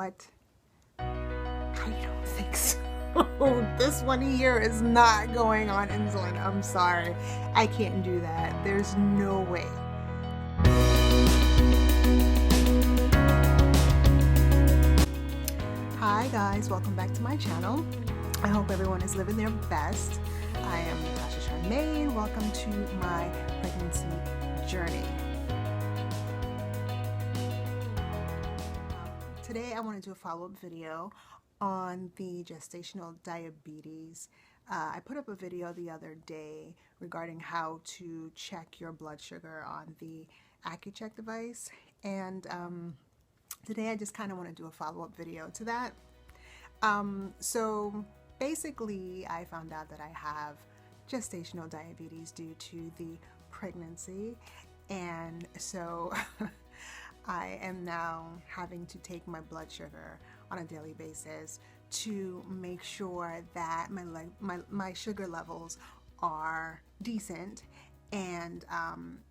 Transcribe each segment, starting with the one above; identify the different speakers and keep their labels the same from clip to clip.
Speaker 1: what? I don't think so. This one here is not going on insulin. I'm sorry. I can't do that. There's no way. Hi guys, welcome back to my channel. I hope everyone is living their best. I am Natasha Charmaine. Welcome to my pregnancy journey. Today I want to do a follow-up video on the gestational diabetes. I put up a video the other day regarding how to check your blood sugar on the AccuCheck device, and today I just kind of want to do a follow-up video to that. So basically I found out that I have gestational diabetes due to the pregnancy, and so I am now having to take my blood sugar on a daily basis to make sure that my sugar levels are decent. And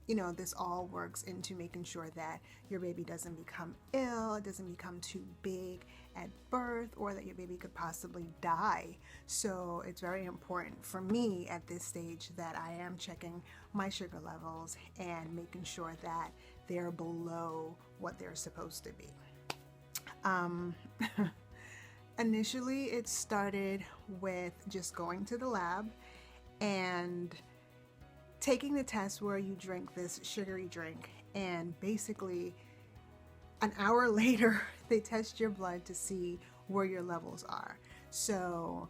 Speaker 1: you know, this all works into making sure that your baby doesn't become ill, it doesn't become too big at birth, or that your baby could possibly die. So it's very important for me at this stage that I am checking my sugar levels and making sure that they're below what they're supposed to be. Initially it started with just going to the lab and taking the test where you drink this sugary drink, and basically an hour later they test your blood to see where your levels are. So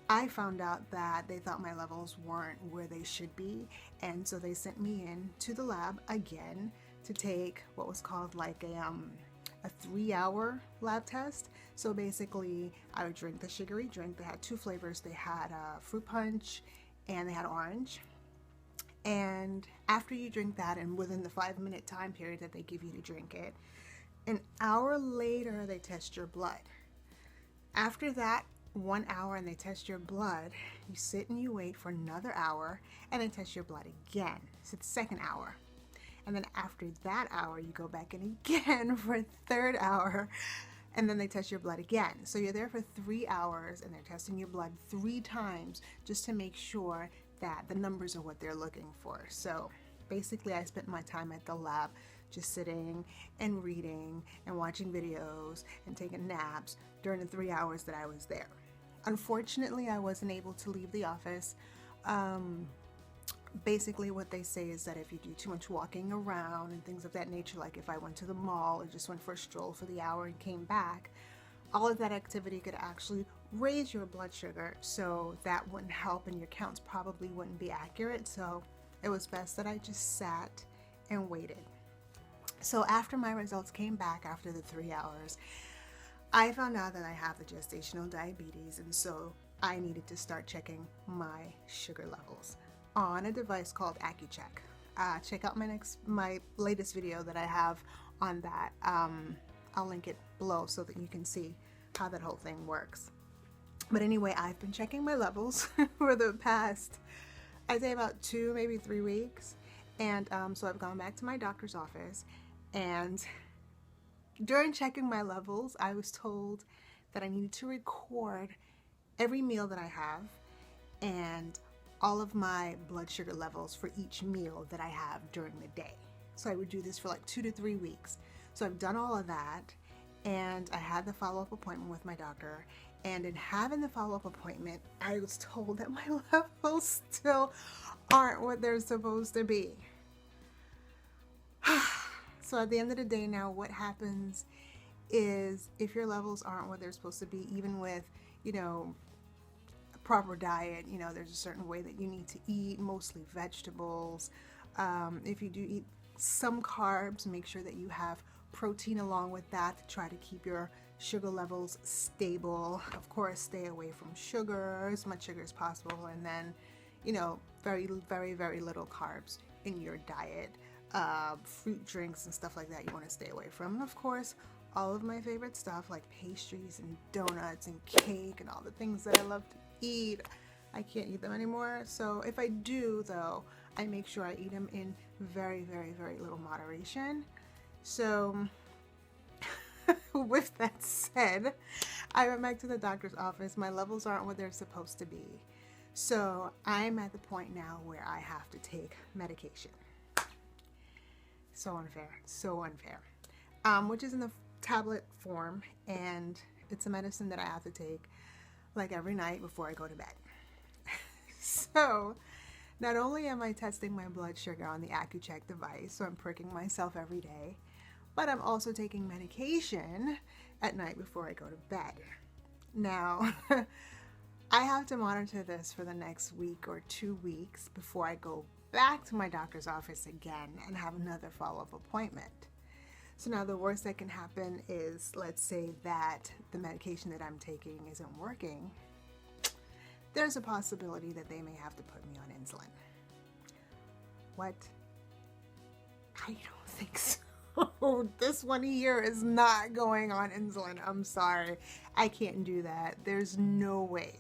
Speaker 1: I found out that they thought my levels weren't where they should be, and so they sent me in to the lab again to take what was called like a 3-hour lab test. So basically I would drink the sugary drink. They had two flavors. They had fruit punch and they had orange. And after you drink that, and within the 5-minute time period that they give you to drink it, an hour later they test your blood. After that 1 hour and they test your blood, you sit and you wait for another hour and they test your blood again. So it's the second hour. And then after that hour you go back in again for a third hour, and then they test your blood again. So you're there for 3 hours and they're testing your blood 3 times just to make sure that the numbers are what they're looking for. So basically I spent my time at the lab just sitting and reading and watching videos and taking naps during the 3 hours that I was there. Unfortunately, I wasn't able to leave the office. Basically what they say is that if you do too much walking around and things of that nature, like if I went to the mall or just went for a stroll for the hour and came back, all of that activity could actually raise your blood sugar, so that wouldn't help and your counts probably wouldn't be accurate. So it was best that I just sat and waited. So after my results came back after the 3 hours, I found out that I have the gestational diabetes, and so I needed to start checking my sugar levels on a device called AccuCheck. Check out my latest video that I have on that. I'll link it below so that you can see how that whole thing works. But anyway, I've been checking my levels for the past, I'd say about 2, maybe 3 weeks. And so I've gone back to my doctor's office, and during checking my levels, I was told that I needed to record every meal that I have and all of my blood sugar levels for each meal that I have during the day. So I would do this for like 2 to 3 weeks. So I've done all of that, and I had the follow-up appointment with my doctor, and in having the follow-up appointment, I was told that my levels still aren't what they're supposed to be. So at the end of the day now, what happens is if your levels aren't what they're supposed to be, even with, you know, a proper diet, you know, there's a certain way that you need to eat, mostly vegetables. If you do eat some carbs, make sure that you have protein along with that to try to keep your sugar levels stable. Of course, stay away from sugar, as much sugar as possible, and then, you know, very, very, very little carbs in your diet. Fruit drinks and stuff like that you want to stay away from. And of course, all of my favorite stuff like pastries and donuts and cake and all the things that I love to eat, I can't eat them anymore. So if I do, though, I make sure I eat them in very, very, very little moderation. So with that said, I went back to the doctor's office. My levels aren't what they're supposed to be. So I'm at the point now where I have to take medication. So unfair, so unfair. Which is in the tablet form, and it's a medicine that I have to take like every night before I go to bed. So not only am I testing my blood sugar on the AccuCheck device, so I'm pricking myself every day, but I'm also taking medication at night before I go to bed. Now, I have to monitor this for the next week or 2 weeks before I go back to my doctor's office again and have another follow-up appointment. So now the worst that can happen is, let's say that the medication that I'm taking isn't working. There's a possibility that they may have to put me on insulin. What? I don't think so. This one here is not going on insulin. I'm sorry. I can't do that. There's no way.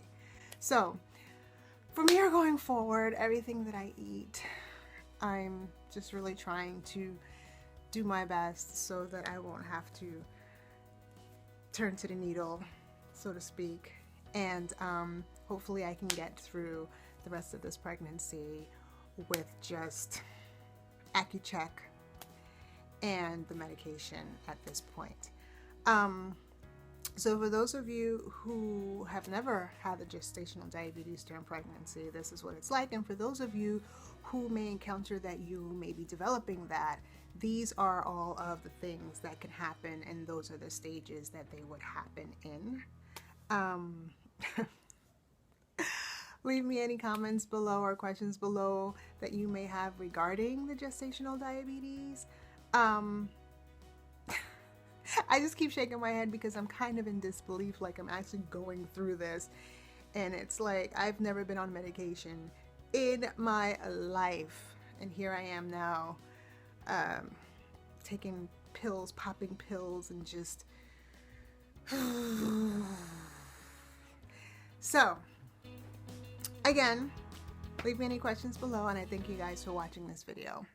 Speaker 1: So, from here going forward, everything that I eat, I'm just really trying to do my best so that I won't have to turn to the needle, so to speak. And hopefully I can get through the rest of this pregnancy with just AccuCheck and the medication at this point. So for those of you who have never had the gestational diabetes during pregnancy, this is what it's like. And for those of you who may encounter that you may be developing that, these are all of the things that can happen, and those are the stages that they would happen in. Leave me any comments below or questions below that you may have regarding the gestational diabetes. I just keep shaking my head because I'm kind of in disbelief, like I'm actually going through this, and it's like I've never been on medication in my life, and here I am now taking pills, popping pills, and just so again, leave me any questions below, and I thank you guys for watching this video.